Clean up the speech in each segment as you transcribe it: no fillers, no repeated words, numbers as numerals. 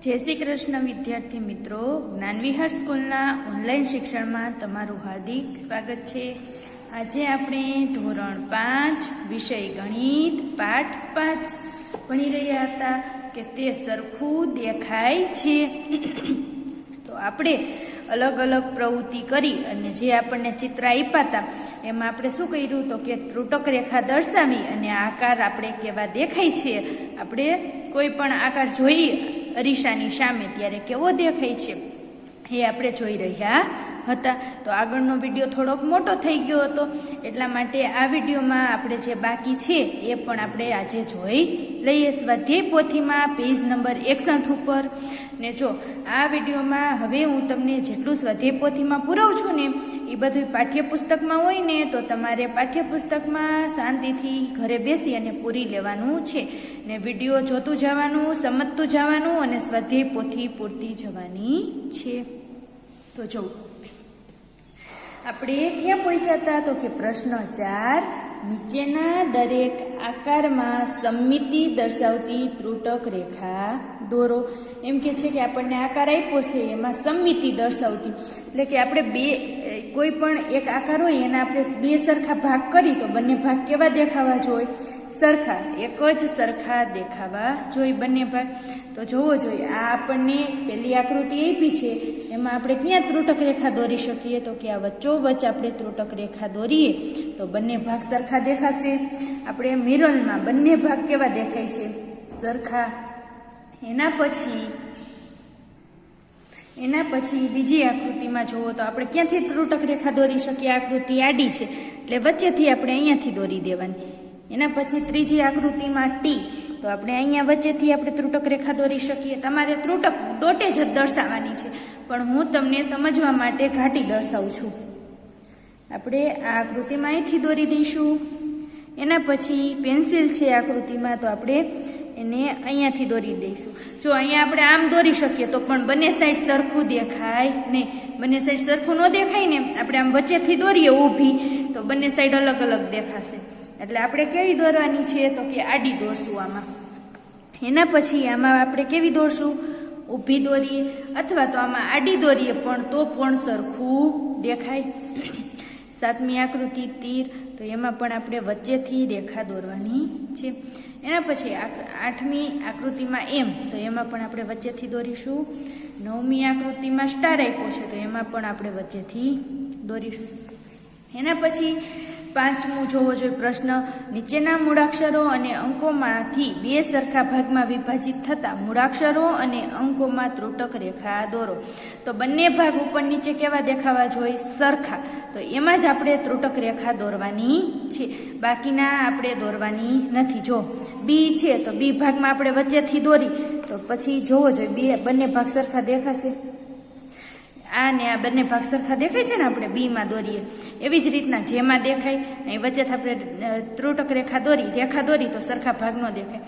जय श्री कृष्ण विद्यार्थी मित्रों, ज्ञानविहार स्कूलना ऑनलाइन शिक्षण में तमारुं हार्दिक स्वागत है। आज आपणे धोरण 5 विषय गणित पाठ 5 भणी रह्या हता के ते सरखुं देखाय छे। तो आपणे अलग अलग प्रवृत्ति करी अने जे आपणे चित्र आप्या हता एमां आपणे शुं कर्युं तो के त्रुटक रेखा दर्शावी अने आकार आपणे केवा देखाय छे। आपणे कोई पण आकार जोईए अरीसानी सामे त्यारे केवो देखाय छे ए आपणे जोई रह्या हता। तो आगळनो विडियो थोड़ोक मोटो थई गयो हतो એટલા માટે આ વિડિયોમાં આપણે જે બાકી છે એ પણ આપણે આજે જોઈ લઈએ। સ્વાધ્યાય પોથીમાં પેજ નંબર 61 ઉપર ને જો આ વિડિયોમાં હવે હું તમને જેટલું સ્વાધ્યાય પોથીમાં પુરાવું છું ને એ બધું પાઠ્યપુસ્તકમાં હોય ને તો તમારે પાઠ્યપુસ્તકમાં શાંતિથી ઘરે બેસી અને પૂરી લેવાનું છે ને વિડિયો જોતું જવાનું, સમજતું જવાનું અને સ્વાધ્યાય પોથી પૂરતી જવાની છે। તો જો આપણે ક્યાં પહોંચ્યા હતા તો કે પ્રશ્ન 4 નીચેના દરેક આકારમાં સમમિતિ દર્શાવતી ત્રુટક રેખા દોરો। એમ કે છે કે આપણને આકાર આપ્યો છે એમાં સમમિતિ દર્શાવતી એટલે કે આપણે બે કોઈ પણ એક આકાર હોય એના આપણે બે સરખા ભાગ કરી તો બંને ભાગ કેવા દેખાવા જોઈએ? સરખા, એક જ સરખા દેખાવા જોઈએ બંને ભાગ। તો જોવો જોઈએ આ આપણને પેલી આકૃતિ આપી છે એમાં આપણે ક્યાં ત્રુટક રેખા દોરી શકીએ તો કે આ વચ્ચોવચ્ચ આપણે ત્રુટક રેખા દોરીએ તો બંને ભાગ સરખા દેખાશે। આપણે મિરરમાં બંને ભાગ કેવા દેખાય છે? સરખા। એના પછી બીજી આકૃતિમાં જોવો તો આપણે ક્યાંથી ત્રુટક રેખા દોરી શકીએ? આકૃતિ આડી છે એટલે વચ્ચેથી આપણે અહીંયાથી દોરી દેવાની। એના પછી ત્રીજી આકૃતિમાં ટી તો આપણે અહીંયા વચ્ચેથી આપણે ત્રુટક રેખા દોરી શકીએ। તમારે ત્રુટક ડોટે જ દર્શાવવાની છે પણ હું તમને સમજવા માટે ઘાટી દર્શાવું છું। આપણે આ આકૃતિમાં અહીંથી દોરી દઈશું। એના પછી પેન્સિલ છે આકૃતિમાં તો આપણે એને અહીંયાથી દોરી દઈશું। જો અહીંયા આપણે આમ દોરી શકીએ તો પણ બંને સાઈડ સરખું દેખાય નહીં। બંને સાઈડ સરખું ન દેખાય ને આપણે આમ વચ્ચેથી દોરીએ ઊભી તો બંને સાઈડ અલગ અલગ દેખાશે। એટલે આપણે કેવી દોરવાની છે તો કે આડી દોરશું આમાં। એના પછી આમાં આપણે કેવી દોરશું? ઊભી દોરીએ અથવા તો આમાં આડી દોરીએ પણ તો પણ સરખું દેખાય। સાતમી આકૃતિ તીર તો એમાં પણ આપણે વચ્ચેથી રેખા દોરવાની છે। એના પછી આઠમી આકૃતિમાં એમ તો એમાં પણ આપણે વચ્ચેથી દોરીશું। નવમી આકૃતિમાં સ્ટાર આપ્યો છે તો એમાં પણ આપણે વચ્ચેથી દોરીશું। એના પછી પાંચમું જોવો જોઈએ પ્રશ્ન નીચેના મૂળાક્ષરો અને અંકોમાંથી બે સરખા ભાગમાં વિભાજિત થતા મૂળાક્ષરો અને અંકોમાં ત્રુટક રેખા દોરો। તો બંને ભાગ ઉપર નીચે કેવા દેખાવા જોઈએ? સરખા। તો એમાં જ આપણે ત્રુટક રેખા દોરવાની છે, બાકીના આપણે દોરવાની નથી। જો બી છે તો બી ભાગમાં આપણે વચ્ચેથી દોરી તો પછી જોવો જોઈએ બંને ભાગ સરખા દેખાશે। આ ને આ બંને ભાગ સરખા દેખાય છે ને આપણે બી માં દોરીએ એવી જ રીતના જેમાં દેખાય અહીં વચ્ચેથી આપણે ત્રુટક રેખા દોરી તો સરખા ભાગ ન દેખાય।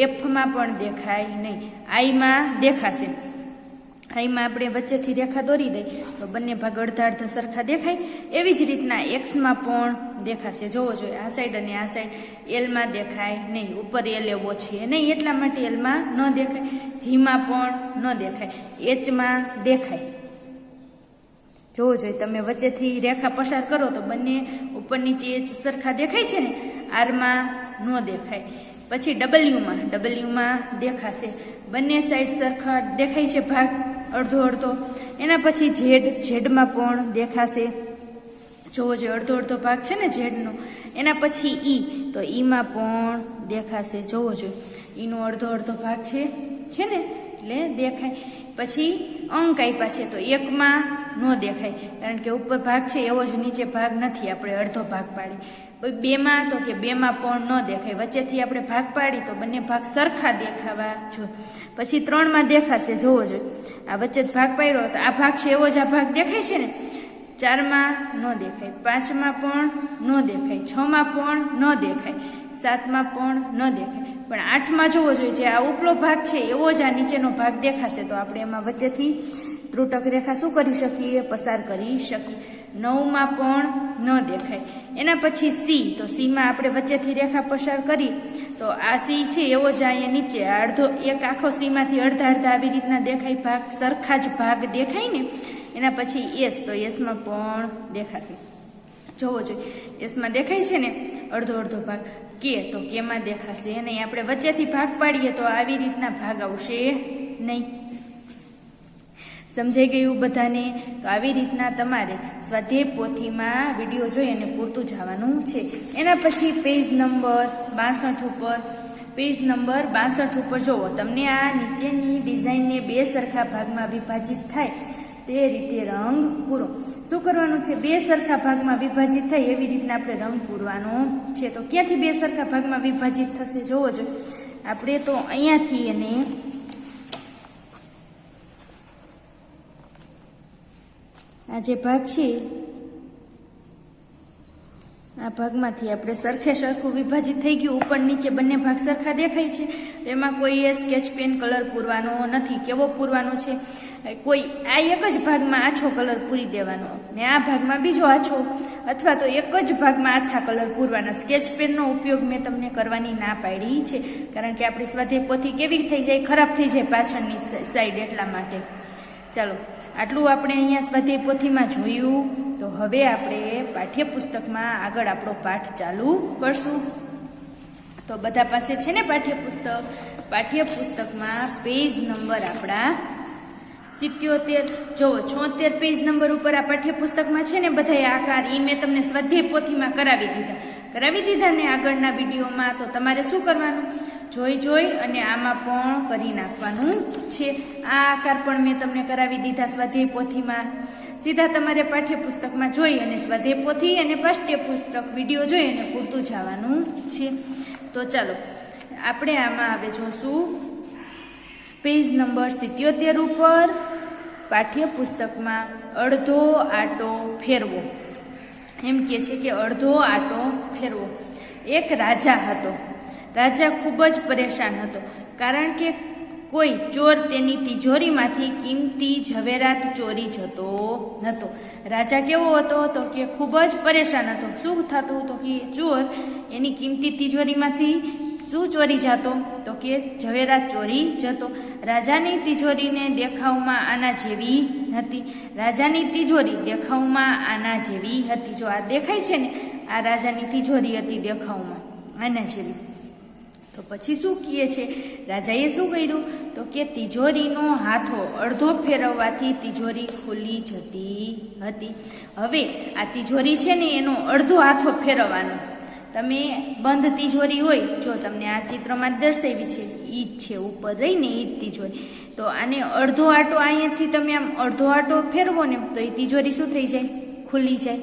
એફમાં પણ દેખાય નહીં, આઈમાં દેખાશે। આઈમાં આપણે વચ્ચેથી રેખા દોરી દઈએ તો બંને ભાગ અડધા અડધા સરખા દેખાય। એવી જ રીતના એક્સમાં પણ દેખાશે। જોવો જોઈએ આ સાઈડ અને આ સાઈડ એલમાં દેખાય નહીં, ઉપર એલ એવો છે નહીં એટલા માટે એલમાં ન દેખાય। જીમાં પણ ન દેખાય, એચમાં દેખાય। જોવો જોઈએ તમે વચ્ચેથી રેખા પસાર કરો તો બંને ઉપર નીચે એચ સરખા દેખાય છે ને, આરમાં ન દેખાય। પછી ડબલ્યુમાં દેખાશે, બંને સાઈડ સરખા દેખાય છે ભાગ અડધો અડધો। એના પછી ઝેડમાં પણ દેખાશે। જોવો જોઈએ અડધો અડધો ભાગ છે ને ઝેડનો। એના પછી ઈ તો ઈમાં પણ દેખાશે। જોવો જોઈએ ઈનો અડધો અડધો ભાગ છે ને એટલે દેખાય। પછી અંક આપ્યા છે તો એકમાં ન દેખાય કારણ કે ઉપર ભાગ છે એવો જ નીચે ભાગ નથી, આપણે અડધો ભાગ પાડી। બેમાં તો કે બેમાં પણ ન દેખાય, વચ્ચેથી આપણે ભાગ પાડી તો બંને ભાગ સરખા દેખાવા જોઈએ। પછી 3માં દેખાશે। જોવો જોઈએ આ વચ્ચે ભાગ પાડ્યો તો આ ભાગ છે એવો જ આ ભાગ દેખાય છે ને। 4માં ન દેખાય, 5માં પણ ન દેખાય, 6માં પણ ન દેખાય, 7માં પણ ન દેખાય। પણ 8માં જોવો જોઈએ જે આ ઉપલો ભાગ છે એવો જ આ નીચેનો ભાગ દેખાશે તો આપણે એમાં વચ્ચેથી ત્રુટક રેખા શું કરી શકીએ? પસાર કરી શકીએ। 9માં પણ ન દેખાય। એના પછી સી તો સીમાં આપણે વચ્ચેથી રેખા પસાર કરી તો તો આ સી છે એવો જ અહીંયા નીચે અડધો એક આખો સીમાંથી અડધા અડધા આવી રીતના દેખાય ભાગ, સરખા જ ભાગ દેખાય ને એના પછી એસ, તો એસમાં પણ દેખાશે. જોવો જોઈએ એસમાં દેખાય છે ને અડધો અડધો ભાગ, કે તો કેમાં દેખાશે નહીં. આપણે વચ્ચેથી ભાગ પાડીએ તો આવી રીતના ભાગ આવશે નહીં. સમજાઈ ગયું બધાને? તો આવી રીતના તમારે સ્વાધ્યાય પોથીમાં વિડીયો જોઈ અને પૂરતું જવાનું છે. એના પછી પેજ નંબર 62 ઉપર, પેજ નંબર 62 ઉપર જુઓ, તમને આ નીચેની ડિઝાઇનને બે સરખા ભાગમાં વિભાજિત થાય તે રીતે રંગ પૂરો. શું કરવાનું છે? બે સરખા ભાગમાં વિભાજિત થાય એવી રીતના આપણે રંગ પૂરવાનો છે. તો ક્યાંથી બે સરખા ભાગમાં વિભાજિત થશે જોવો જોઈએ. આપણે તો અહીંયાથી અને આ જે ભાગ છે આ ભાગમાંથી આપણે સરખે સરખું વિભાજિત થઈ ગયું. ઉપર નીચે બંને ભાગ સરખા દેખાય છે. એમાં કોઈ સ્કેચ પેન કલર પૂરવાનો નથી. કેવો પૂરવાનો છે? કોઈ આ એક જ ભાગમાં આછો કલર પૂરી દેવાનો ને આ ભાગમાં બીજો આછો, અથવા તો એક જ ભાગમાં આછા કલર પૂરવાના. સ્કેચ પેનનો ઉપયોગ મેં તમને કરવાની ના પાડી છે, કારણ કે આપણી સ્વાધ્યાય પોથી કેવી થઈ જાય, ખરાબ થઈ જાય પાછળની સાઈડ, એટલા માટે. ચાલો આટલું આપણે અહીંયા સ્વાધ્યાય પોથીમાં જોયું. તો હવે આપણે પાઠ્યપુસ્તકમાં આગળ આપણો પાઠ ચાલુ કરશું. તો બધા પાસે છે ને પાઠ્યપુસ્તક? પાઠ્યપુસ્તકમાં પેજ નંબર આપણા 77, જો 76 પેજ નંબર ઉપર આ પાઠ્યપુસ્તકમાં છે ને બધા આકાર, એ મેં તમને સ્વાધ્યાય પોથીમાં કરાવી દીધા ને આગળના વિડીયોમાં. તો તમારે શું કરવાનું? જોઈ અને આમાં પણ કરી નાખવાનું છે. આ આકાર પણ મેં તમને કરાવી દીધા સ્વાધ્યાય પોથીમાં. સીધા તમારે પાઠ્યપુસ્તકમાં જોઈ અને સ્વાધ્યાય પોથી અને પાઠ્યપુસ્તક વિડીયો જોઈ અને પૂરતું જવાનું છે. તો ચાલો આપણે આમાં હવે જોશું પેજ નંબર 77 ઉપર પાઠ્યપુસ્તકમાં અડધો આટો ફેરવો. એમ કહે છે કે અડધો આટો ફેરવો. એક રાજા હતો. રાજા ખૂબ જ પરેશાન હતો, કારણ કે કોઈ ચોર તેની તિજોરીમાંથી કિંમતી ઝવેરાત ચોરી જતો હતો. રાજા કેવો હતો? તો કે ખૂબ જ પરેશાન હતો. શું થતું? તો કે ચોર એની કિંમતી તિજોરીમાંથી શું ચોરી જતો? તો કે ઝવેરાત ચોરી જતો. રાજાની તિજોરીને દેખાવમાં આના જેવી હતી. રાજાની તિજોરી દેખાવમાં આના જેવી હતી. જો આ દેખાય છે ને, આ રાજાની તિજોરી હતી દેખાવમાં આના જેવી. તો પછી શું કહે છે? રાજાએ શું કર્યું? તો કે તિજોરીનો હાથો અડધો ફેરવવાથી તિજોરી ખુલી જતી હતી. હવે આ તિજોરી છે ને એનો અડધો હાથો ફેરવવાનો. તમે બંધ તિજોરી હોય, જો તમને આ ચિત્રમાં દર્શાવી છે ઈ જ છે, ઉપર રહીને ઈ જ તિજોરી. તો આને અડધો આટો અહીંયાથી તમે આમ અડધો આટો ફેરવો ને તો એ તિજોરી શું થઈ જાય? ખુલી જાય.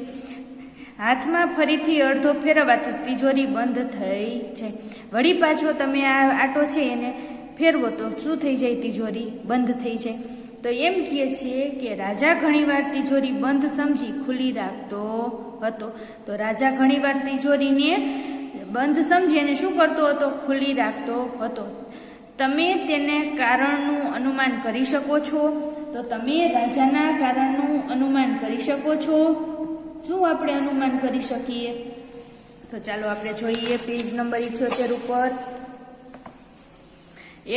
હાથમાં ફરીથી અડધો ફેરવવાથી તિજોરી બંધ થઈ જાય. વળી પાછો તમે આ આટો છે એને ફેરવો તો શું થઈ જાય? તિજોરી બંધ થઈ જાય. તો એમ કહે છે કે રાજા ઘણીવાર તિજોરી બંધ સમજી ખુલ્લી રાખતો હતો. તો રાજા ઘણીવાર તિજોરીને બંધ સમજી અને શું કરતો હતો? ખુલ્લી રાખતો હતો. તમે તેને કારણનું અનુમાન કરી શકો છો? તો તમે રાજાના કારણનું અનુમાન કરી શકો છો? શું આપણે અનુમાન કરી શકીએ? તો ચાલો આપણે જોઈએ પેજ નંબર 78 ઉપર.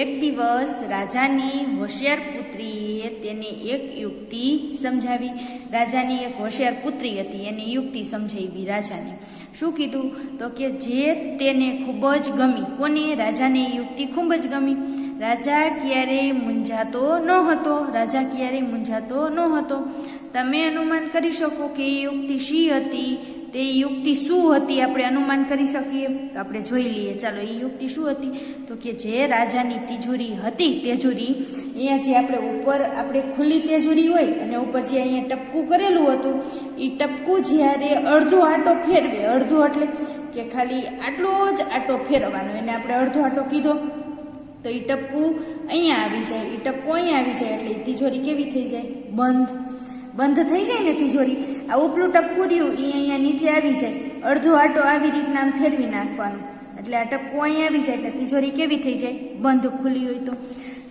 એક દિવસ રાજાની હોશિયાર પુત્રીએ તેને એક યુક્તિ સમજાવી. રાજાની એક હોશિયાર પુત્રી હતી, એને યુક્તિ સમજાવી રાજાને. શું કીધું? તો કે જે તેને ખૂબ જ ગમી. કોને? રાજાને યુક્તિ ખૂબ જ ગમી. રાજા ક્યારેય મૂંઝાતો ન હતો. રાજા ક્યારેય મૂંઝાતો ન હતો. તમે અનુમાન કરી શકો કે એ યુક્તિ શી હતી? તે યુક્તિ શું હતી? આપણે અનુમાન કરી શકીએ. તો આપણે જોઈ લઈએ. ચાલો એ યુક્તિ શું હતી? તો કે જે રાજાની તિજોરી હતી, તેજોરી અહીંયા જે આપણે ઉપર આપણે ખુલ્લી તેજોરી હોય અને ઉપર જે અહીંયા ટપકું કરેલું હતું, એ ટપકું જ્યારે અડધો આટો ફેરવે, અડધો એટલે કે ખાલી આટલો જ આટો ફેરવવાનો, એને આપણે અડધો આટો કીધો, તો એ ટપકું અહીંયા આવી જાય, એ ટપકું અહીંયા આવી જાય એટલે તિજોરી કેવી થઈ જાય? બંધ થઈ જાય ને તિજોરી. આ ઉપલું ટપકું રહ્યું એ અહીંયા નીચે આવી જાય. અડધો આટો આવી રીતના આમ ફેરવી નાખવાનું એટલે આ ટપકું અહીં આવી જાય એટલે તિજોરી કેવી થઈ જાય? બંધ ખુલ્લી હોય તો.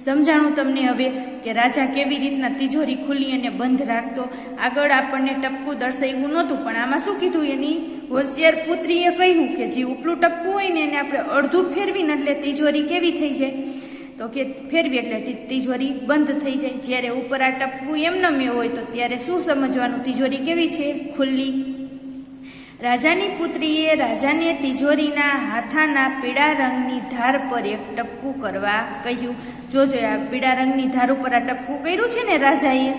સમજાણું તમને હવે કે રાજા કેવી રીતના તિજોરી ખુલ્લી અને બંધ રાખતો. આગળ આપણને ટપકું દર્શાવ્યું નહોતું, પણ આમાં શું કીધું? એની હોશિયાર પુત્રીએ કહ્યું કે જે ઉપલું ટપકું હોય ને એને આપણે અડધું ફેરવીને એટલે તિજોરી કેવી થઈ જાય? તો કે ફેરવી એટલે તિજોરી બંધ થઈ જાય. જ્યારે ઉપર આ ટપકું એમનેમ હોય તો ત્યારે શું સમજવાનું? તિજોરી કેવી છે? ખુલ્લી. રાજાની પુત્રીએ રાજાને તિજોરીના હાથાના પીળા રંગની ધાર પર એક ટપકું કરવા કહ્યું. જોજો, આ પીળા રંગની ધાર ઉપર આ ટપકું કર્યું છે ને રાજાએ.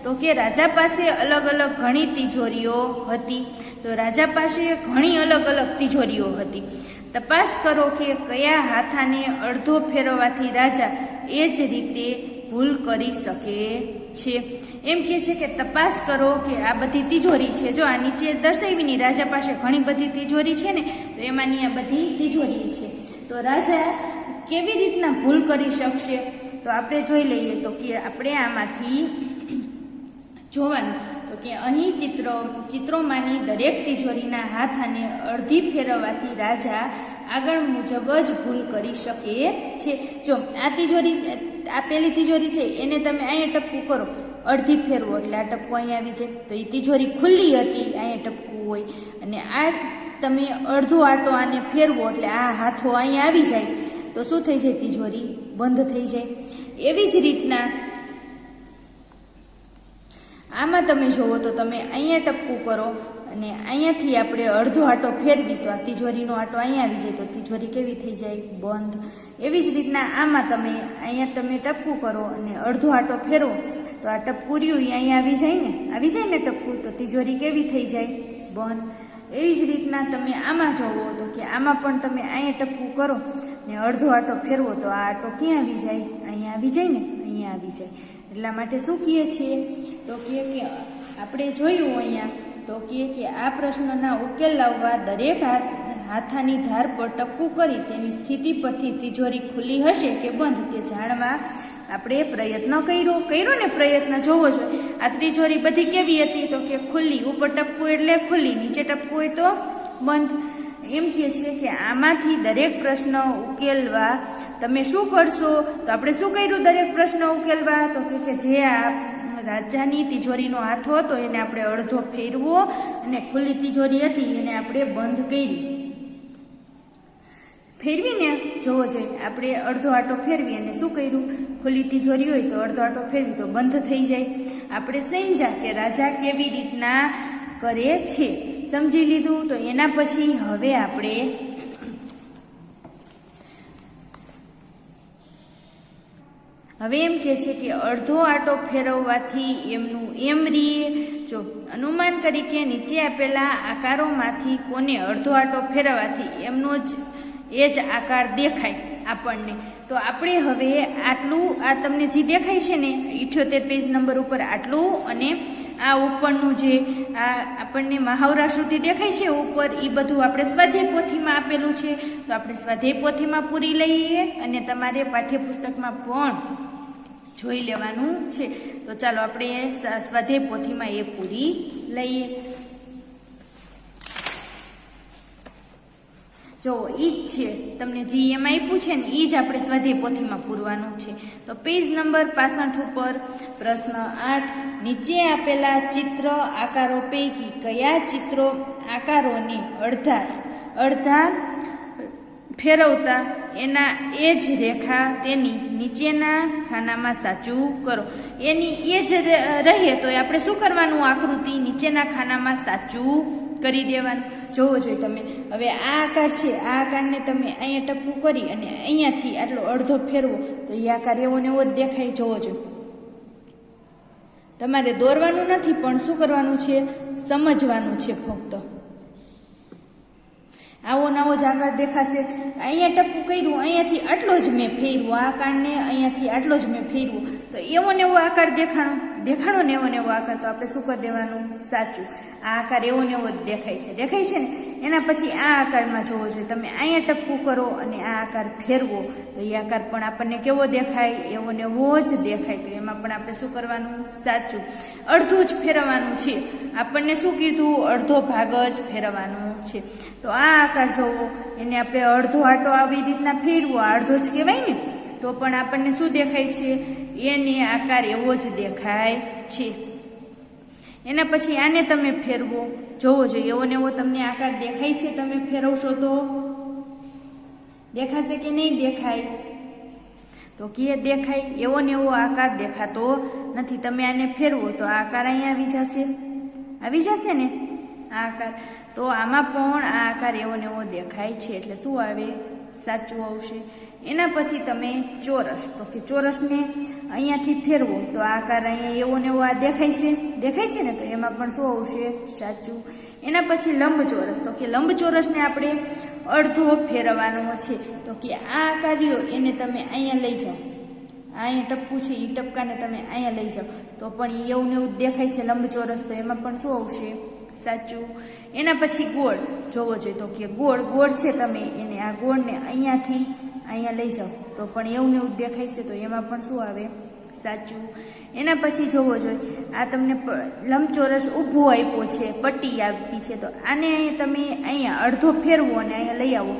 તો કે રાજા પાસે અલગ અલગ ઘણી તિજોરીઓ હતી. તો રાજા પાસે ઘણી અલગ અલગ તિજોરીઓ હતી. તપાસ કરો કે કયા હાથાને અડધો ફેરવવાથી રાજા એ જ રીતે ભૂલ કરી શકે છે. એમ કહે છે કે તપાસ કરો કે આ બધી તિજોરી છે. જો આ નીચે દર્શાવીની રાજા પાસે ઘણી બધી તિજોરી છે ને, તો એમાંની આ બધી તિજોરી છે. તો રાજા કેવી રીતના ભૂલ કરી શકશે? તો આપણે જોઈ લઈએ. તો કે આપણે આમાંથી જોવાનું તો કે અહીં ચિત્રોમાંની દરેક તિજોરીના હાથાને અડધી ફેરવવાથી રાજા આગળ મુજબ જ ભૂલ કરી શકે છે. જો આ તિજોરી, આ પેલી તિજોરી છે એને તમે અહીંયા ટપકું કરો, અડધી ફેરવો એટલે આ ટપકું અહીંયા આવી જાય. તો એ તિજોરી ખુલ્લી હતી, અહીંયા ટપકું હોય. અને આ તમે અડધો આટો આને ફેરવો એટલે આ હાથો અહીંયા આવી જાય. તો શું થઈ જાય? તિજોરી બંધ થઈ જાય. એવી જ રીતના આમાં તમે જોવો તો તમે અહીંયા ટપકું કરો અને અહીંયાથી આપણે અડધો આટો ફેરવી તો આ તિજોરીનો આટો અહીંયા આવી જાય. તો તિજોરી કેવી થઈ જાય? બંધ. એવી જ રીતના આમાં તમે અહીંયા તમે ટપકું કરો અને અડધો આટો ફેરવો તો આ ટપકું રહ્યું અહીંયા આવી જાય ને ટપકું. તો તિજોરી કેવી થઈ જાય? બંધ. એવી જ રીતના તમે આમાં જોવો તો કે આમાં પણ તમે અહીંયા ટપકું કરો ને અડધો આટો ફેરવો તો આ આટો ક્યાં આવી જાય? અહીંયા આવી જાય ને, અહીંયા આવી જાય. એટલા માટે શું કહીએ છીએ? તો કે આપણે જોયું અહીંયા તો કે આ પ્રશ્નના ઉકેલ લાવવા દરેક હાથાની ધાર પર ટપકું કરી તેની સ્થિતિ પરથી તિજોરી ખુલ્લી હશે કે બંધ તે જાણવા આપણે પ્રયત્ન કર્યો ને પ્રયત્ન જોવો જોઈએ. આ તિજોરી બધી કેવી હતી? તો કે ખુલ્લી. ઉપર ટપકું એટલે ખુલ્લી, નીચે ટપકું હોય તો બંધ. એમ કહે છે કે આમાંથી દરેક પ્રશ્ન ઉકેલવા તમે શું કરશો? તો આપણે શું કર્યું દરેક પ્રશ્ન ઉકેલવા? તો કે જે આ રાજાની તિજોરીનો હાથો હતો એને આપણે અડધો ફેરવો અને ખુલ્લી તિજોરી હતી એને આપણે બંધ કરી. ફેરવીને જોવો જોઈએ. આપણે અડધો આટો ફેરવી અને શું કર્યું? ખુલ્લી તિજોરી હોય તો અડધો આટો ફેરવી તો બંધ થઈ જાય. આપણે સમજ્યા કે રાજા કેવી રીતના કરે છે, સમજી લીધું. તો એના પછી હવે આપણે એમ કહે છે કે અડધો આટો ફેરવવાથી એમનું એમ રીએ. જો અનુમાન કરી કે નીચે આપેલા આકારોમાંથી કોને અડધો આટો ફેરવવાથી એમનો જ એ જ આકાર દેખાય આપણને. તો આપણે હવે આટલું આ તમને જે દેખાય છે ને 78 પેજ નંબર ઉપર આટલું અને આ ઉપરનું જે આ આપણને મહાવરા શ્રુતિ દેખાય છે ઉપર, એ બધું આપણે સ્વાધ્યાય પોથીમાં આપેલું છે. તો આપણે સ્વાધ્યાય પોથીમાં પૂરી લઈએ અને તમારે પાઠ્યપુસ્તકમાં પણ જોઈ લેવાનું છે. તો ચાલો આપણે સ્વાધ્યાય પોથીમાં એ પૂરી લઈએ. જો ઈ જ છે તમને જે એમાં આપ્યું છે ને એ જ આપણે સ્વાધ્યાય પોથીમાં પૂરવાનું છે. તો પેજ નંબર 65 ઉપર પ્રશ્ન 8, નીચે આપેલા ચિત્ર આકારો પૈકી કયા ચિત્રો આકારોને અડધા ફેરવતા એના એ જ રેખા તેની નીચેના ખાનામાં સાચું કરો. એની એ જ રહે તો આપણે શું કરવાનું? આકૃતિ નીચેના ખાનામાં સાચું કરી દેવાનું. જોવો જોઈએ તમે. હવે આ આકાર છે, આ આકારને તમે અહીંયા ટપકું કરી અને અહીંયાથી આટલો અડધો ફેરવો તો એ આકાર એવો ને એવો જ દેખાય. જોવો જોઈએ. તમારે દોરવાનું નથી પણ શું કરવાનું છે? સમજવાનું છે ફક્ત. આવો નવો જ આકાર દેખાશે. અહીંયા ટપકું કર્યું, અહીંયાથી આટલો જ મેં ફેરવો, આ આકારને અહીંયાથી આટલો જ મેં ફેરવો તો એવો ને એવો આકાર દેખાણો ને એવો ને એવો આકાર. તો આપણે શું કરી દેવાનું? સાચું. આ આકાર એવો ને એવો જ દેખાય છે ને. એના પછી આ આકારમાં જોવો જોઈએ, તમે અહીંયા ટપકું કરો અને આ આકાર ફેરવો તો એ આકાર પણ આપણને કેવો દેખાય, એવો ને એવો જ દેખાય. તો એમાં પણ આપણે શું કરવાનું, સાચું અડધું જ ફેરવવાનું છે. આપણને શું કીધું, અડધો ભાગ જ ફેરવવાનો છે. તો આ આકાર જોવો, એને આપણે અડધો આટો આવી રીતના ફેરવો, અડધો જ કહેવાય ને, તો પણ આપણને શું દેખાય છે, એને આકાર એવો જ દેખાય છે. એના પછી આને તમે ફેરવો, જોવો જોઈએ એવો ને એવો તમને આકાર દેખાય છે. તમે ફેરવશો તો દેખાશે કે નહીં દેખાય, તો કે દેખાય. એવો ને એવો આકાર દેખાતો નથી. તમે આને ફેરવો તો આ આકાર અહીંયા આવી જશે ને આ આકાર. તો આમાં પણ આ આકાર એવો ને એવો દેખાય છે, એટલે શું આવે, સાચું આવશે. એના પછી તમે ચોરસ, તો કે ચોરસને અહીંયાથી ફેરવો તો આ આકાર અહીંયા એવો ને એવો આ દેખાય છે ને, તો એમાં પણ શું આવશે, સાચું. એના પછી લંબચોરસ, તો કે લંબચોરસને આપણે અડધો ફેરવવાનો છે. તો કે આ આકાર્યો એને તમે અહીંયા લઈ જાઓ, અહીંયા ટપકું છે એ ટપકાને તમે અહીંયા લઈ જાઓ તો પણ એવું ને એવું દેખાય છે લંબચોરસ, તો એમાં પણ શું આવશે, સાચું. એના પછી ગોળ જોવો જોઈએ, તો કે ગોળ છે, તમે એને આ ગોળને અહીંયાથી અહીંયા લઈ જાઓ તો પણ એવું ને એવું દેખાય છે, તો એમાં પણ શું આવે, સાચું. એના પછી જોવો જોઈએ, આ તમને લંબચોરસ ઊભો આપ્યો છે, પટ્ટી આપી છે, તો આને તમે અહીંયા અડધો ફેરવો અને અહીંયા લઈ આવો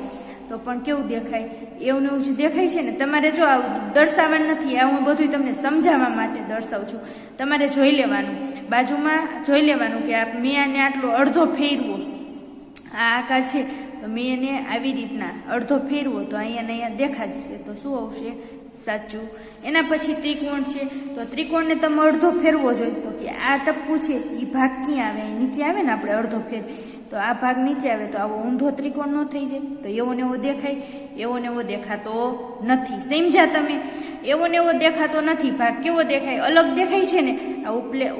તો પણ કેવું દેખાય, એવું ને એવું જ દેખાય છે ને. તમારે જો આવું દર્શાવવાનું નથી, આ હું બધું તમને સમજાવવા માટે દર્શાવું છું. તમારે જોઈ લેવાનું, બાજુમાં જોઈ લેવાનું કે મેં આને આટલો અડધો ફેરવો, આ આકાર છે તો મેં એને આવી રીતના અડધો ફેરવો તો અહીંયા દેખાશે, તો શું આવશે, સાચું. એના પછી ત્રિકોણ છે, તો ત્રિકોણને તમે અડધો ફેરવો જોઈએ, તો કે આ ટપકું છે એ ભાગ ક્યાં આવે, નીચે આવે ને, આપણે અડધો ફેરવી તો આ ભાગ નીચે આવે તો આવો ઊંધો ત્રિકોણ ન થઈ જાય, તો એવો ને એવો દેખાય, એવો ને એવો દેખાતો નથી. સમજ્યા તમે, એવો ને એવો દેખાતો નથી. ભાગ કેવો દેખાય, અલગ દેખાય છે ને. આ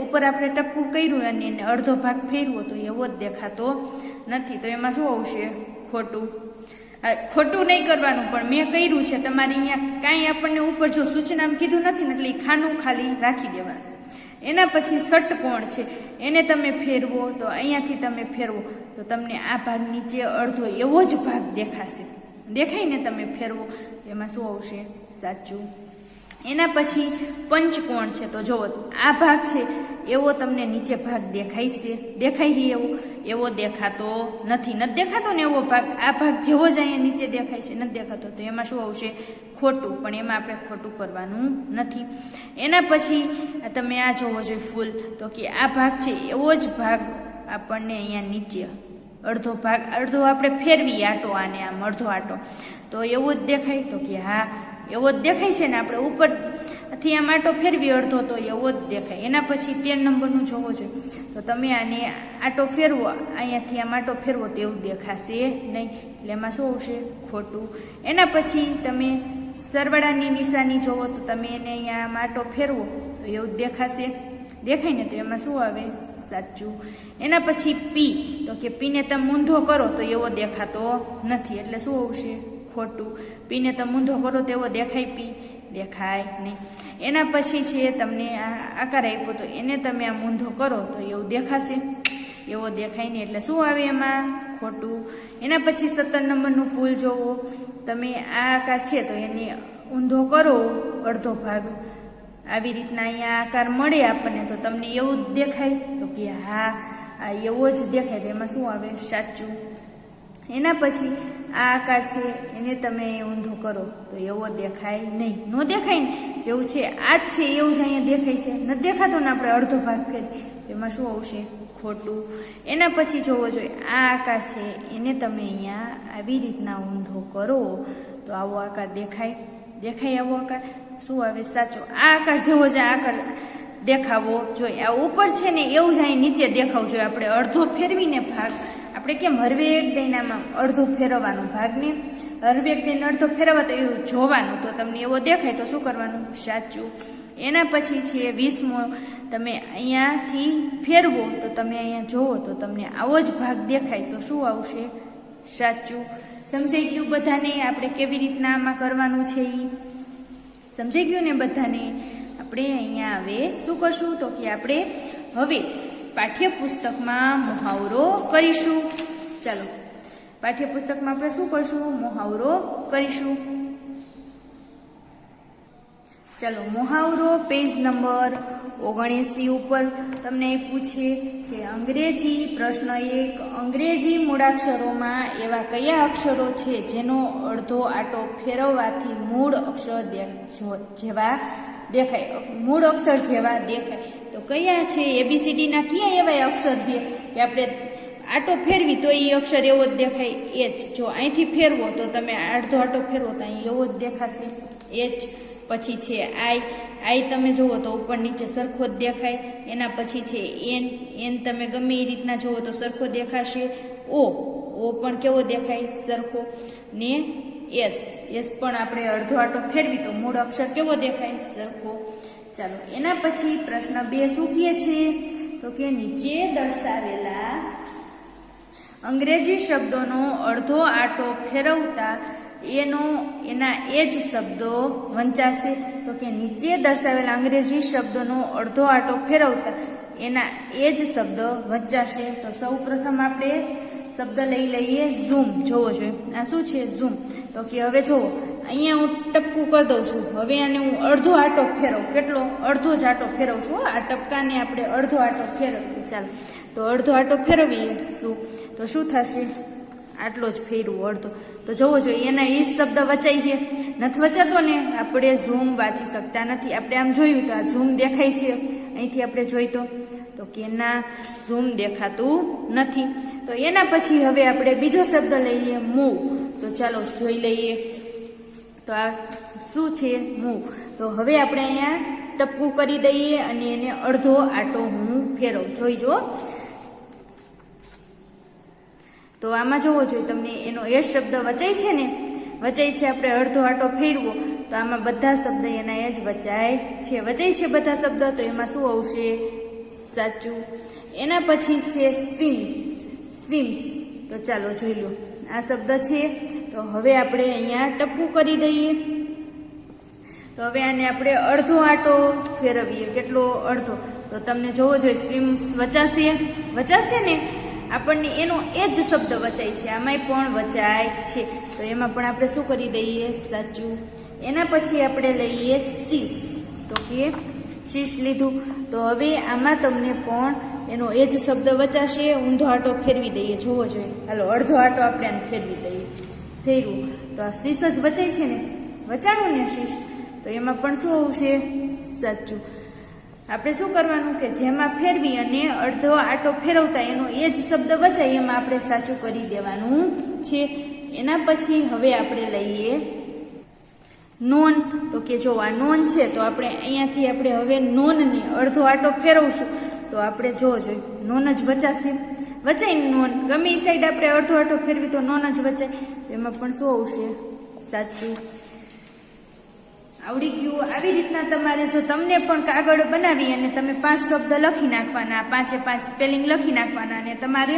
ઉપર આપણે ટપકું કર્યું અને એને અડધો ભાગ ફેરવો તો એવો જ દેખાતો નથી, તો એમાં શું આવશે, ખોટું. ખોટું નહીં કરવાનું, પણ મેં કર્યું છે, તમારે અહીંયા કાંઈ આપણને ઉપર જો સૂચનામાં કીધું નથી ને એટલે ખાનું ખાલી રાખી દેવાનું. એના પછી ષટકોણ છે, એને તમે ફેરવો તો અહીંયાથી તમે ફેરવો તો તમને આ ભાગ નીચે અડધો એવો જ ભાગ દેખાશે, દેખાય ને, તમે ફેરવો એમાં શું આવશે, સાચું. એના પછી પંચકોણ છે, તો જુઓ આ ભાગ છે એવો તમને નીચે ભાગ દેખાય એવો દેખાતો નથી દેખાતો ને એવો ભાગ, આ ભાગ જેવો જ અહીંયા નીચે દેખાય છે નથી દેખાતો, તો એમાં શું આવશે, ખોટું. પણ એમાં આપણે ખોટું કરવાનું નથી. એના પછી તમે આ જોવો જોઈએ ફૂલ, તો કે આ ભાગ છે એવો જ ભાગ આપણને અહીંયા નીચે અડધો આપણે ફેરવી આટો, આને આમ અડધો આટો તો એવો જ દેખાય, તો કે હા એવો જ દેખાય છે ને. આપણે ઉપરથી આમ આટો ફેરવી અડધો તો એવો જ દેખાય. એના પછી 13 નંબરનું જોવો જોઈએ, તો તમે આને આટો ફેરવો, અહીંયાથી આમ આટો ફેરવો તો એવું દેખાશે નહીં, એટલે એમાં શું આવશે, ખોટું. એના પછી તમે સરવાળાની નિશાની જોવો, તો તમે એને અહીંયા આમ આટો ફેરવો તો એવું દેખાશે, દેખાય ને, તો એમાં શું આવે, સાચું. એના પછી પી, તો કે પીને તમે ઊંધો કરો તો એવો દેખાતો નથી, એટલે શું આવશે, ખોટું. પીને તમે ઊંધો કરો તો એવો દેખાય, પી દેખાય નહીં. એના પછી છે તમને આ આકાર આપ્યો તો એને તમે આમ ઊંધો કરો તો એવું દેખાશે, એવો દેખાય નહીં, એટલે શું આવે એમાં, ખોટું. એના પછી 17 નંબરનું ફૂલ જોવો, તમે આ આકાર છે તો એને ઊંધો કરો અડધો ભાગ, આવી રીતના અહીંયા આકાર મળે આપણને તો તમને એવું જ દેખાય, તો કે હા આ એવો જ દેખાય, તો એમાં શું આવે, સાચું. એના પછી આ આકાર છે એને તમે ઊંધો કરો તો એવો દેખાય નહીં, ન દેખાય ને, જેવું છે આ જ છે એવું જ અહીંયા દેખાય છે, નથી દેખાતો ને. આપણે અડધો ભાગ ફેરી એમાં શું આવશે, ખોટું. એના પછી જોવો જોઈએ, આ આકાર છે એને તમે અહીંયા આવી રીતના ઊંધો કરો તો આવો આકાર દેખાય આવો આકાર શું આવે, સાચો. આ આકાર જેવો જ આકાર દેખાવો જોઈએ. આ ઉપર છે ને એવું જ અહીં નીચે દેખાવું જોઈએ. આપણે અડધો ફેરવીને ભાગ, આપણે કેમ હરવેક દઈનામાં અડધો ફેરવવાનો, ભાગને હરવેક દઈને અડધો ફેરવવા તો એવું જોવાનું, તો તમને એવો દેખાય તો શું કરવાનું, સાચું. એના પછી છે 20મો, તમે અહીંયાથી ફેરવો તો તમે અહીંયા જોવો તો તમને આવો જ ભાગ દેખાય તો શું આવશે, સાચું. સમજાઈ ગયું બધાને આપણે કેવી રીતના આમાં કરવાનું છે એ સમજાઈ ગયું ને બધાને. આપણે અહીંયા હવે શું કરશું, તો કે આપણે હવે પાઠ્યપુસ્તકમાં મુહાવરો કરીશું. ચાલો પાઠ્યપુસ્તકમાં આપણે શું કરશું? મુહાવરો કરીશું. ચાલો મુહાવરો પેજ નંબર 79 ઉપર તમને પૂછે કે અંગ્રેજી પ્રશ્ન 1, અંગ્રેજી મૂળાક્ષરોમાં એવા કયા અક્ષરો છે જેનો અડધો આંટો ફેરવવાથી મૂળ અક્ષર જેવા દેખાય? મૂળ અક્ષર જેવા દેખાય તો કયા છે? ABCD ના કયા એવા અક્ષર છે કે આપણે આંટો ફેરવી તો એ અક્ષર એવો જ દેખાય? H. જો અહીંથી ફેરવો તો તમે અડધો આંટો ફેરવો તો અહીં એવો જ દેખાશે H. પછી છે આઈ તમે જુઓ તો ઉપર નીચે સરખો જ દેખાય. એના પછી છે એન તમે ગમે એ રીતના જુઓ તો સરખો દેખાશે. ઓ પણ કેવો દેખાય? સરખો. ને એસ પણ આપણે અડધો આંટો ફેરવી તો મૂળ અક્ષર કેવો દેખાય? સરખો. ચાલો એના પછી પ્રશ્ન 2 શું કહે છે? તો કે નીચે દર્શાવેલા અંગ્રેજી શબ્દોનો અડધો આંટો ફેરવતા એના એ જ શબ્દો વંચાશે. તો કે નીચે દર્શાવેલા અંગ્રેજી શબ્દોનો અડધો આંટો ફેરવતા એના એ જ શબ્દ વંચાશે. તો સૌ પ્રથમ આપણે શબ્દ લઈ લઈએ ઝૂમ. જોવો જોઈએ આ શું છે? ઝૂમ. તો કે હવે જુઓ અહીંયા હું ટપકું કરી દઉં છું. હવે આને હું અડધો આંટો ફેરવું. કેટલો? અડધો જ આંટો ફેરવું છું. આ ટપકાને આપણે અડધો આંટો ફેરવીએ. ચાલો તો અડધો આંટો ફેરવીએ શું તો શું થશે? આટલો જ ફેરવું અડધો. તો જોવો જોઈએ એના એ શબ્દ વચાઈ છે? નથી વચાતો ને. આપણે ઝૂમ વાંચી શકતા નથી. આપણે આમ જોયું તો આ ઝૂમ દેખાય છે અહીંથી આપણે જોઈ તો કે ના ઝૂમ દેખાતું નથી. તો એના પછી હવે આપણે બીજો શબ્દ લઈએ મૂવ. તો ચાલો જોઈ લઈએ તો આ શું છે? મૂવ. તો હવે આપણે અહીંયા ટપકું કરી દઈએ અને એને અડધો આંટો હું ફેરવું. જોઈજો તો આમાં જોવો જોઈએ તમને એનો એ શબ્દ વચાય છે ને? વચાય છે. આપણે અડધો આંટો ફેરવો તો આમાં બધા શબ્દ એના એ જ વચાય છે. વચાય છે બધા શબ્દ તો એમાં શું આવશે? સાચું. એના પછી છે સ્વિમ્સ. તો ચાલો જોઈ લો આ શબ્દ છે. તો હવે આપણે અહીંયા ટપકું કરી દઈએ. તો હવે આને આપણે અડધો આંટો ફેરવીએ. કેટલો? અડધો. તો તમને જોવો જોઈએ સ્વિમ્સ વચાશે ને? આપણને એનો એ જ શબ્દ વચાય છે. આમાંય પણ વચાય છે. તો એમાં પણ આપણે શું કરી દઈએ? સાચું. એના પછી આપણે લઈએ શીશ. તો કે શીશ લીધું. તો હવે આમાં તમને પણ એનો એ જ શબ્દ વચાશે. ઊંધો આંટો ફેરવી દઈએ. જોવો જોઈએ. હાલો અડધો આંટો આપણે આને ફેરવી દઈએ. ફેરવું તો આ શીશ જ વચાય છે ને? વચાણું ને શીશ. તો એમાં પણ શું આવશે? સાચું. આપણે શું કરવાનું કે જેમાં ફેરવી અને અડધો આંટો ફેરવતા એનો એ જ શબ્દ વચાય એમાં આપણે સાચું કરી દેવાનું છે. એના પછી હવે આપણે લઈએ નોન. તો કે જો આ નોન છે તો આપણે અહીંયાથી આપણે હવે નોનને અડધો આંટો ફેરવશું તો આપણે જોવો જોઈએ નોન જ વચાશે. વચાય નોન. ગમે એ સાઈડ આપણે અડધો આંટો ફેરવી તો નોન જ વચાય. એમાં પણ શું આવશે? સાચું. આવડી ગયું. આવી રીતના તમારે જો તમને પણ કાગળ બનાવી અને તમે 5 શબ્દ લખી નાખવાના, 5 સ્પેલિંગ લખી નાખવાના અને તમારે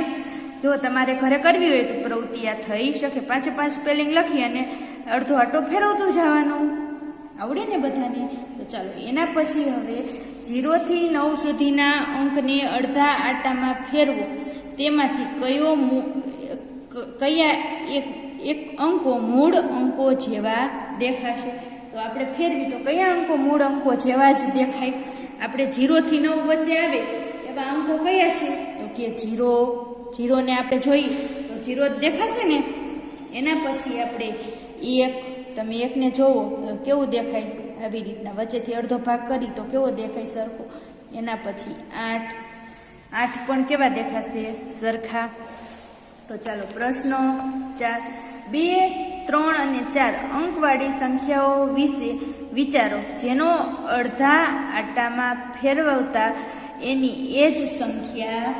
જો તમારે ઘરે કરવી હોય તો પ્રવૃત્તિ આ થઈ શકે. 5 સ્પેલિંગ લખી અને અડધો આંટો ફેરવતું જવાનું. આવડે ને બધાને? તો ચાલો એના પછી હવે 0 થી 9 સુધીના અંકને અડધા આંટામાં ફેરવો. તેમાંથી કયા એક અંકો મૂળ અંકો જેવા દેખાશે? તો આપણે ફેરવી તો કયા અંકો મૂળ અંકો જેવા જ દેખાય? આપણે 0 થી 9 વચ્ચે આવે એવા અંકો કયા છે? તો કે 0 ને આપણે જોઈએ તો 0 જ દેખાશે ને. એના પછી આપણે 1. તમે 1 ને જોવો તો કેવું દેખાય? આવી રીતના વચ્ચેથી અડધો ભાગ કરી તો કેવો દેખાય? સરખો. એના પછી 8 પણ કેવા દેખાશે? સરખા. તો ચાલો પ્રશ્નો 4. 2, 3 અને 4 અંકવાળી સંખ્યાઓ વિશે વિચારો જેનો અડધા આંટામાં ફેરવતા એની એ જ સંખ્યા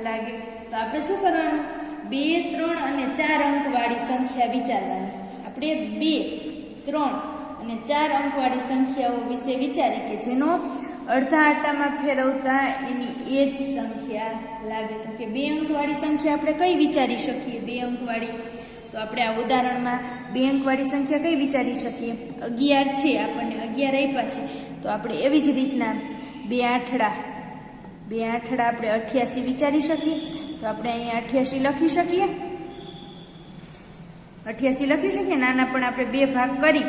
લાગે. તો આપણે શું કરવાનું? 2, 3 અને 4 અંકવાળી સંખ્યા વિચારવાની. આપણે 2, 3 અને 4 અંકવાળી સંખ્યાઓ વિશે વિચારી કે જેનો અડધા આંટામાં ફેરવતા એની એ જ સંખ્યા લાગે. તો કે 2 અંકવાળી સંખ્યા આપણે કઈ વિચારી શકીએ? 2 અંકવાળી તો આપણે આ ઉદાહરણમાં 2 અંકવાળી સંખ્યા કઈ વિચારી શકીએ? 11 છે. આપણને 11 આપ્યા છે તો આપણે એવી જ રીતના 2 આઠડા 2 આઠડા આપણે 88 વિચારી શકીએ, તો આપણે અહીંયા 88 લખી શકીએ. 88 લખી શકીએ. નાના પણ આપણે 2 ભાગ કરી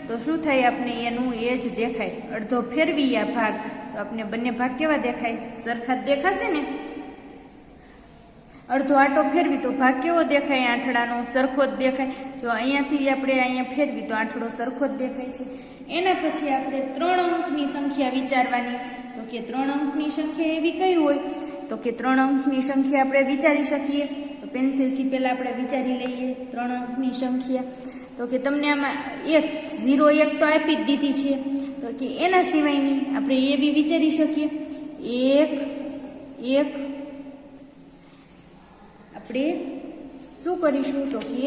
તો શું થાય, આપણે એનું એ જ દેખાય. અડધો ફેરવી આ ભાગ તો આપણે બંને ભાગ કેવા દેખાય, સરખા જ દેખાશે ને. અડધો આટો ફેરવી તો ભાગ કેવો દેખાય, આંઠડાનો સરખો જ દેખાય. જો અહીંયાથી આપણે અહીંયા ફેરવી તો આંઠડો સરખો જ દેખાય છે. એના પછી આપણે 3 અંકની સંખ્યા વિચારવાની. તો કે 3 અંકની સંખ્યા એવી કઈ હોય, તો કે 3 અંકની સંખ્યા આપણે વિચારી શકીએ. તો પેન્સિલથી પહેલા આપણે વિચારી લઈએ 3 અંકની સંખ્યા. તો કે તમને આમાં 0 1 તો આપી જ દીધી છે, તો કે એના સિવાયની આપણે એવી વિચારી શકીએ. 1 1 આપણે શું કરીશું, તો કે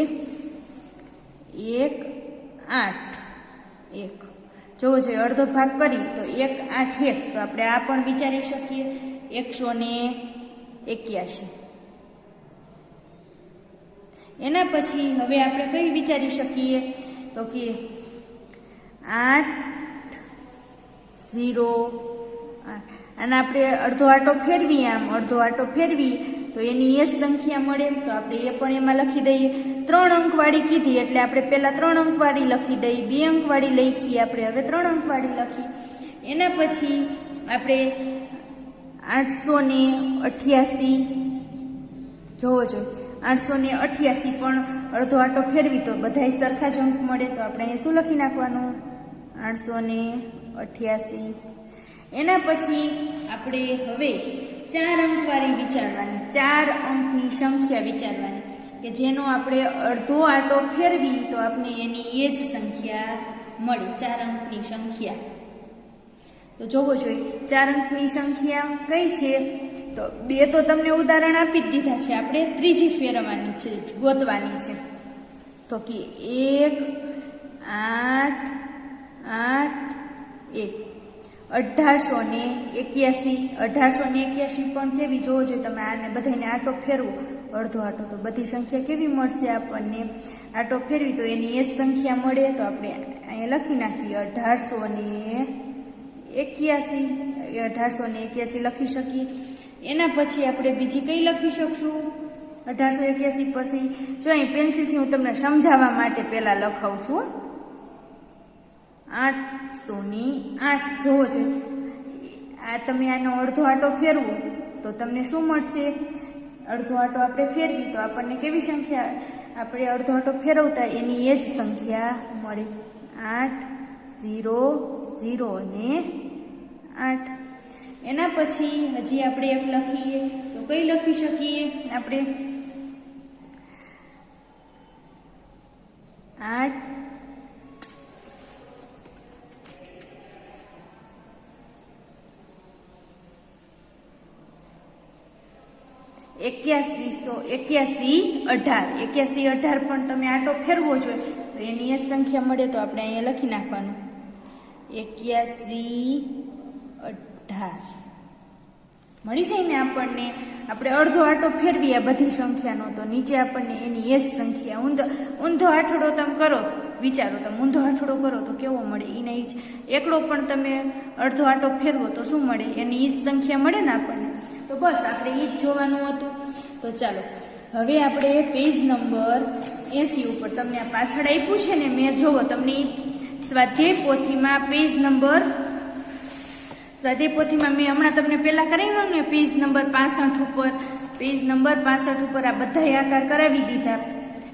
1 8 1 જોવો જોઈએ. અડધો ભાગ કરી તો 1 8 1 તો આપણે આ પણ વિચારી શકીએ. 181. એના પછી હવે આપણે કઈ વિચારી શકીએ, તો કે 8 0 8. અને આપણે અડધો આટો ફેરવી, આમ અડધો આટો ફેરવી તો એની એ જ સંખ્યા મળે. તો આપણે એ પણ એમાં લખી દઈએ. 3 અંકવાળી કીધી એટલે આપણે પહેલા 3 અંકવાળી લખી દઈએ. 2 અંકવાળી લખી આપણે હવે 3 અંકવાળી લખી. એના પછી આપણે 888 જોવો જોઈએ. 888 પણ અડધો આટો ફેરવી તો બધાય સરખા જ અંક મળે. તો આપણે અહીંયા શું લખી નાખવાનું, 888. એના પછી આપણે હવે 4 અંકવાળી વિચારવાની. 4 અંકની સંખ્યા વિચારવાની કે જેનો આપણે અડધો આટો ફેરવી તો આપણે એની એ જ સંખ્યા મળે. 4 અંકની સંખ્યા તો જોવો જોઈએ. 4 અંકની સંખ્યા કઈ છે, તો 2 તો તમને ઉદાહરણ આપી જ દીધા છે. આપણે ત્રીજી ફેરવવાની છે, ગોતવાની છે. તો કે 1 8 8 1 1881. 1881 પણ કેવી જોવો જોઈએ તમે. આને બધાને આટો ફેરવો, અડધો આટો, તો બધી સંખ્યા કેવી મળશે આપણને, આટો ફેરવી તો એની એ જ સંખ્યા મળે. તો આપણે અહીંયા લખી નાખીએ 1881 લખી શકીએ. એના પછી આપણે બીજી કઈ લખી શકશું 1881 પછી. જો અહીં પેન્સિલથી હું તમને સમજાવવા માટે પહેલા લખાવું છું. 808 જોવો જોઈએ. આ તમે આનો અડધો આટો ફેરવો તો તમને શું મળશે, અડધો આટો આપણે ફેરવી તો આપણને કેવી સંખ્યા, આપણે અડધો આટો ફેરવતા એની એ જ સંખ્યા મળે. 8 0 0 ને 8. એના પછી હજી આપણે એક લખીએ તો કઈ લખી શકીએ આપણે 8 8118 પણ તમે આટો ફેરવો જોઈએ તો એની એ સંખ્યા મળે. તો આપણે અહીંયા લખી નાખવાનું 8118 મળી જાય ને આપણને. આપણે અડધો આટો ફેરવી આ બધી સંખ્યાનો તો નીચે આપણને એની એ જ સંખ્યા. ઊંધો આઠડો તમે કરો, વિચારો તમે ઊંધો આઠડો કરો તો કેવો મળે, એને જ એકડો પણ તમે અડધો આટો ફેરવો તો શું મળે, એની એ જ સંખ્યા મળે ને આપણને. તો બસ આપણે એ જ જોવાનું હતું. તો ચાલો હવે આપણે પેજ નંબર 80 ઉપર તમને આ પાછળ આપ્યું છે ને, મેં જોવો તમને સ્વાધ્યાય પોથીમાં પેજ નંબર, સ્વાધ્યાય પોથીમાં મેં હમણાં તમને પહેલાં કરાવ્યું ને પેજ નંબર 65 ઉપર, પેજ નંબર 65 ઉપર આ બધા આકાર કરાવી દીધા.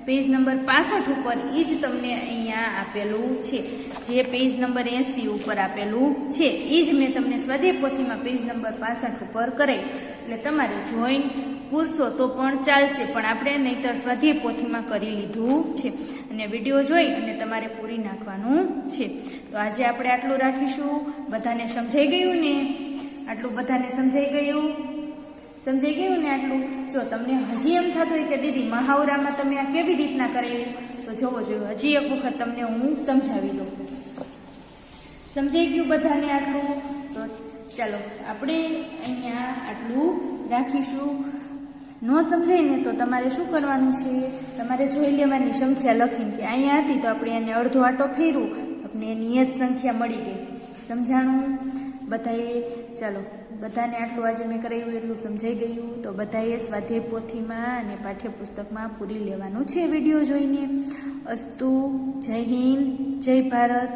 પેજ નંબર 65 ઉપર એ જ તમને અહીંયા આપેલું છે, જે પેજ નંબર 80 ઉપર આપેલું છે એ જ મેં તમને સ્વાધ્યાય પોથીમાં પેજ નંબર 65 ઉપર કરાવી. એટલે તમારે જોઈન પૂછશો તો પણ ચાલશે, પણ આપણે નહીંતર સ્વાધ્યાય પોથીમાં કરી લીધું છે અને વિડીયો જોઈ અને તમારે પૂરી નાખવાનું છે. તો આજે આપણે આટલું રાખીશું. બધાને સમજાઈ ગયું ને? આટલું બધાને સમજાઈ ગયું? સમજાઈ ગયું ને આટલું? જો તમને હજી એમ થતું હોય કે દીદી મહાવરામાં તમે આ કેવી રીતના કરાવ્યું, તો જોવો જોઈએ હજી એક વખત તમને હું સમજાવી દઉં. સમજાઈ ગયું બધાને આટલું? તો ચાલો આપણે અહીંયા આટલું રાખીશું. ન સમજાય ને તો તમારે શું કરવાનું છે, તમારે જોઈ લેવાની સંખ્યા લખીને કે અહીંયા હતી તો આપણે એને અડધો આટો ફેરવું તો આપણે એની એ જ સંખ્યા મળી ગઈ. સમજાણું બધાએ? ચાલો બધાને આટલું આજે મેં કરાવ્યું એટલું સમજાઈ ગયું. તો બધાએ સ્વાધ્યાય પોથીમાં અને પાઠ્યપુસ્તકમાં પૂરી લેવાનું છે વિડીયો જોઈને. અસ્તુ. જય હિન્દ, જય ભારત.